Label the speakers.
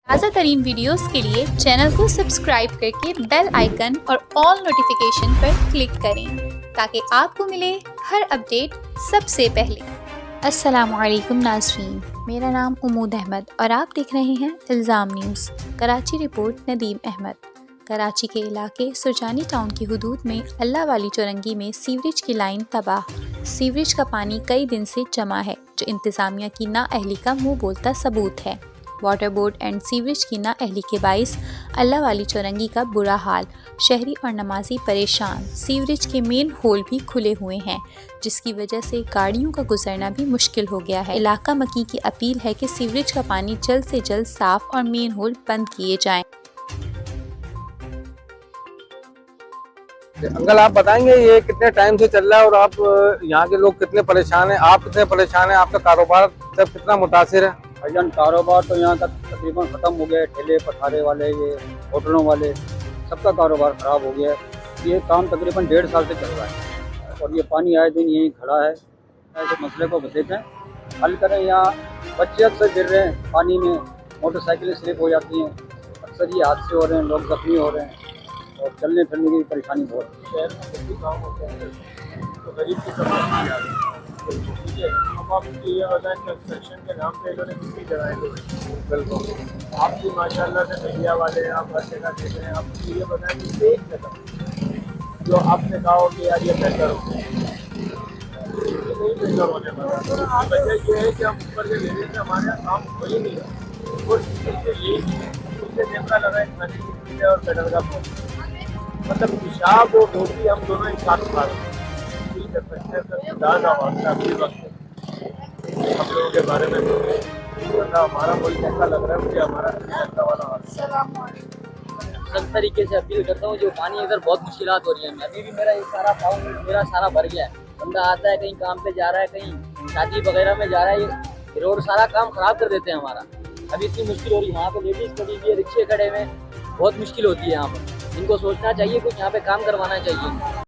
Speaker 1: ताज़ा तरीन वीडियोस के लिए चैनल को सब्सक्राइब करके बेल आइकन और ऑल नोटिफिकेशन पर क्लिक करें ताकि आपको मिले हर अपडेट सबसे पहले। अस्सलामुअलैकुम नाज़रीन, मेरा नाम उमूद अहमद और आप देख रहे हैं इल्ज़ाम न्यूज़। कराची रिपोर्ट नदीम अहमद। कराची के इलाके सुरजानी टाउन की हुदूद में अल्लाह वाली चौरंगी में सीवरेज की लाइन तबाह। सीवरेज का पानी कई दिन से जमा है जो इंतज़ामिया की नाअहली का मुँह बोलता सबूत है। वाटर बोर्ड एंड सीवरेज की नाअहली के बाइस अल्लाह वाली चौरंगी का बुरा हाल। शहरी और नमाजी परेशान। सीवरेज के मेन होल भी खुले हुए हैं जिसकी वजह से गाड़ियों का गुजरना भी मुश्किल हो गया है। इलाका मकी की अपील है कि सीवरेज का पानी जल्द से जल्द साफ और मेन होल बंद किए जाएं।
Speaker 2: अंकल, आप बताएंगे ये कितने टाइम से चल रहा है और आप यहाँ के लोग कितने परेशान हैं? आप कितने परेशान हैं? आपका कारोबार सब कितना मुतासिर है?
Speaker 3: भाईजान, कारोबार तो यहाँ तक तकरीबन ख़त्म हो गया है। ठेले पठारे वाले, ये होटलों वाले, सबका कारोबार ख़राब हो गया है। ये काम तकरीबन 1.5 साल से चल रहा है और ये पानी आए दिन यहीं खड़ा है। ऐसे मसले को देखें, हल करें। यहाँ बच्चे अक्सर गिर रहे हैं पानी में, मोटरसाइकिलें स्लिप हो जाती हैं, अक्सर ये हादसे हो रहे हैं, लोग जख्मी हो रहे हैं और चलने फिरने की भी परेशानी बहुत है।
Speaker 4: शहर में कुछ भी काम होते हैं तो गरीब की समस्या आ रही है। ठीक है, अब आप ये बताएं कंस्ट्रक्शन के नाम पे इन्होंने कितनी जगह बिल्कुल आप भी माशाल्लाह से मीडिया वाले हैं, आप हर जगह देख रहे हैं। आप ये बताएं कि एक जगह जो आपने कहा हो कि यार ये बेहतर हो, ये नहीं बेहतर होने वाला। वजह ये है कि हम ऊपर के लेवल से हमारे यहाँ काम हो ही नहीं है और यही उससे कैमरा लगा एक नदी और पेडल का मतलब पेशाब और रोटी हम दोनों एक साथ खा रहे हैं। ठीक है, हम लोगों के बारे में हमारा मुल्क कैसा लग रहा है, मुझे हमारा वाला
Speaker 5: सब तरीके से अपील करता हूँ। जो पानी इधर बहुत मुश्किलात हो रही है। अभी भी मेरा ये सारा पाँव मेरा सारा भर गया है। बंदा आता है, कहीं काम पे जा रहा है, कहीं शादी वगैरह में जा रहा है, ये रोड सारा काम खराब कर देते हैं हमारा। अभी इतनी मुश्किल हो रही है। वहाँ पे लेडीज़ खड़ी हुई है, रिक्शे खड़े हुए, बहुत मुश्किल होती है यहाँ पर। इनको सोचना चाहिए, कुछ यहाँ पे काम करवाना चाहिए।